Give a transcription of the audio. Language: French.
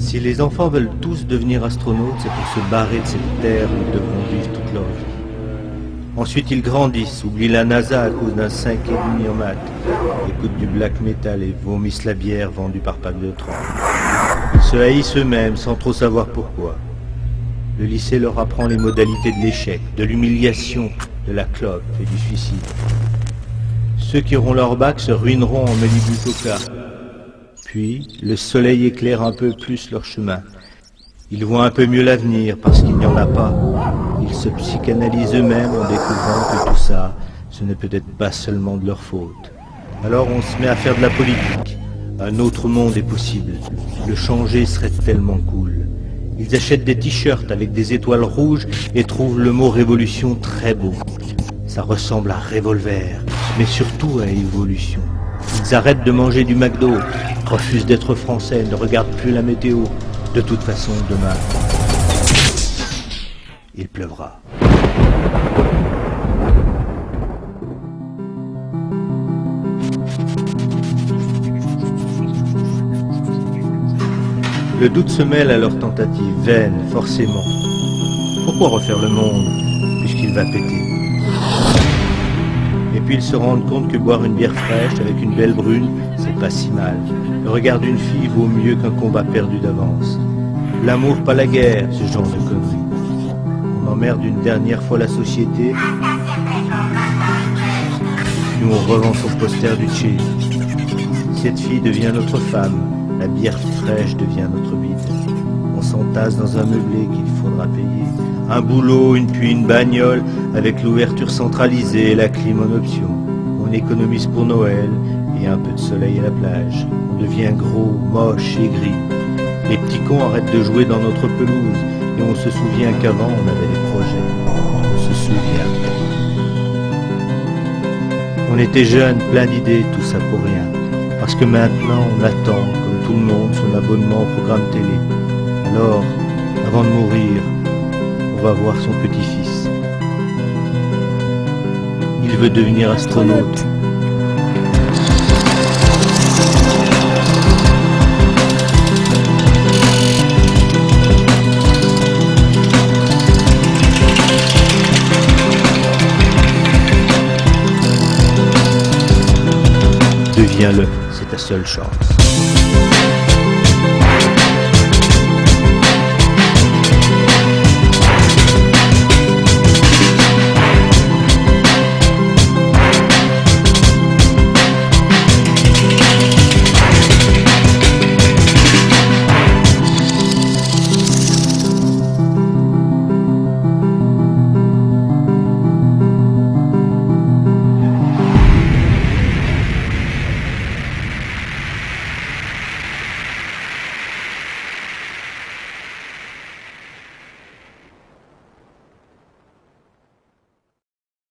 Si les enfants veulent tous devenir astronautes, c'est pour se barrer de cette terre où ils devront vivre toute leur vie. Ensuite, ils grandissent, oublient la NASA à cause d'un 5,5 en maths, écoutent du black metal et vomissent la bière vendue par pack de 30. Ils se haïssent eux-mêmes sans trop savoir pourquoi. Le lycée leur apprend les modalités de l'échec, de l'humiliation, de la clope et du suicide. Ceux qui auront leur bac se ruineront en Malibu Coca. Puis, le soleil éclaire un peu plus leur chemin. Ils voient un peu mieux l'avenir parce qu'il n'y en a pas. Ils se psychanalysent eux-mêmes en découvrant que tout ça, ce n'est peut-être pas seulement de leur faute. Alors on se met à faire de la politique. Un autre monde est possible. Le changer serait tellement cool. Ils achètent des t-shirts avec des étoiles rouges et trouvent le mot révolution très beau. Ça ressemble à revolver, mais surtout à évolution. Ils arrêtent de manger du McDo, refusent d'être français, ne regardent plus la météo. De toute façon, demain, il pleuvra. Le doute se mêle à leur tentative, vaine, forcément. Pourquoi refaire le monde, puisqu'il va péter? Et puis ils se rendent compte que boire une bière fraîche avec une belle brune, c'est pas si mal. Le regard d'une fille vaut mieux qu'un combat perdu d'avance. L'amour, pas la guerre, ce genre de conneries. On emmerde une dernière fois la société. Nous on revend son poster du Che. Cette fille devient notre femme. La bière fraîche devient notre bide. On s'entasse dans un meublé qu'il faudra payer. Un boulot, puis une bagnole, avec l'ouverture centralisée et la clim en option. On économise pour Noël et un peu de soleil à la plage. On devient gros, moche et gris. Les petits cons arrêtent de jouer dans notre pelouse et on se souvient qu'avant on avait des projets. On se souvient. On était jeunes, plein d'idées, tout ça pour rien. Parce que maintenant on attend, comme tout le monde, son abonnement au programme télé. Alors, avant de mourir, on va voir son petit-fils. Il veut devenir astronaute. Deviens-le, c'est ta seule chance.